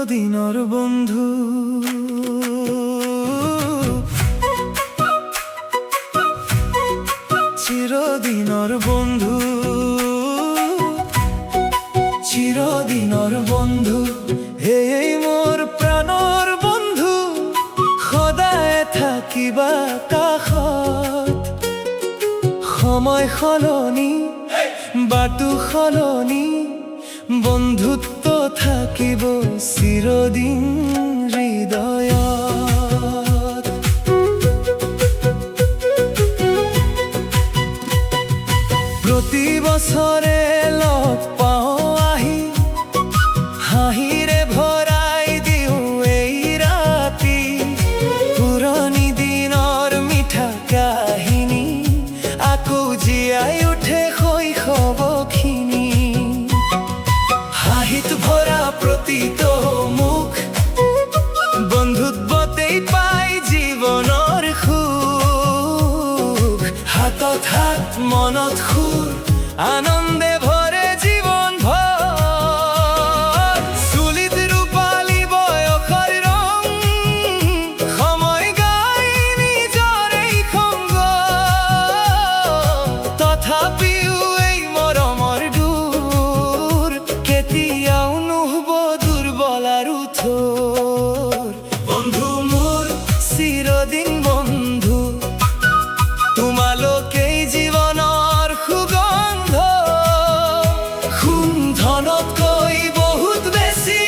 চিরদিনর বন্ধু। চিরদিনর বন্ধু, চিরদিনর বন্ধু, এই মোর প্রাণৰ বন্ধু, সদায় থাকিবা কাষত। সময় সলনি, বাটু সলনি, বন্ধুত্ব থাকিব চিৰদিন হৃদয়ত। প্ৰতি বছৰে লগ পাওঁ আহি, হাঁহিৰে ভৰাই দিওঁ এই ৰাতি। পুৰণি দিনৰ মিঠা কাহিনী আকৌ জীয়াই উঠে শৈশৱখিনি। হাঁহিত ভৰা প্ৰতিটো মুখ, বন্ধুত্বতেই পাই জীৱনৰ সুখ। হাতত হাত মনত সুৰ, আনন্দে ভৰে জীৱন ভৰ। চুলিত ৰূপালী বয়সৰ ৰং, সময় গাই নিজৰ এই সংগ। তথাপিও এই মৰমৰ দূৰ, কেতিয়াও নহ'ব দুৰ্বল আৰু থোৰ। বন্ধু মোৰ চিৰদিন বন্ধু, তোমালোকেই জীৱনৰ সুগন্ধ। সোণ ধনতকৈ বহুত বেছি,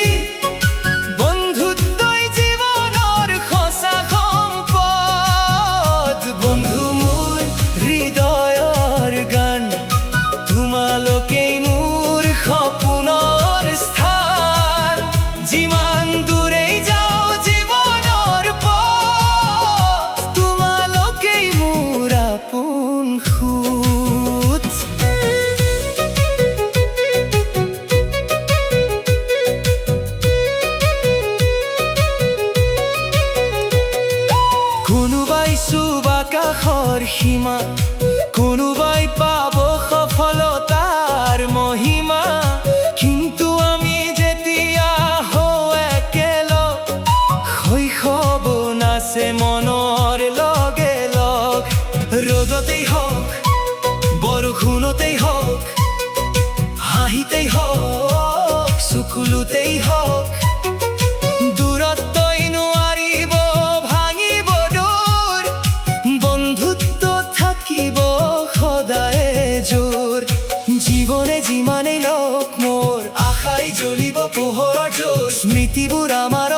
বন্ধুত্বই জীৱনৰ সঁচা সম্পদ। বন্ধু মোৰ হৃদয়ৰ গান, তোমালোকেই মোৰ সপোনৰ স্থান। যিমান দূৰেই যাওঁ জীৱনৰ পথ, তোমালোকেই মোৰ আপোন সুত। কোনোবাই চুব আকাশৰ সীমা, কোনোবাই পাব সফলতাৰ মহিমা। কিন্তু আমি যেতিয়া হওঁ একেলগ, শৈশৱ নাচে মনৰ লগে লগ। ৰ'দতেই হওক, বৰষুণতেই হওক, হাঁহিতেই হওক, চকুলোতেই হওক, দূৰত্বই নোৱাৰিব ভাঙিব দূৰ। বন্ধুত্ব থাকিব সদায় জোৰ। জীৱনে যিমানেই লওক মোৰ, আশাই জ্বলিব পোহৰৰ জোৰ। স্মৃতিবোৰ আমাৰ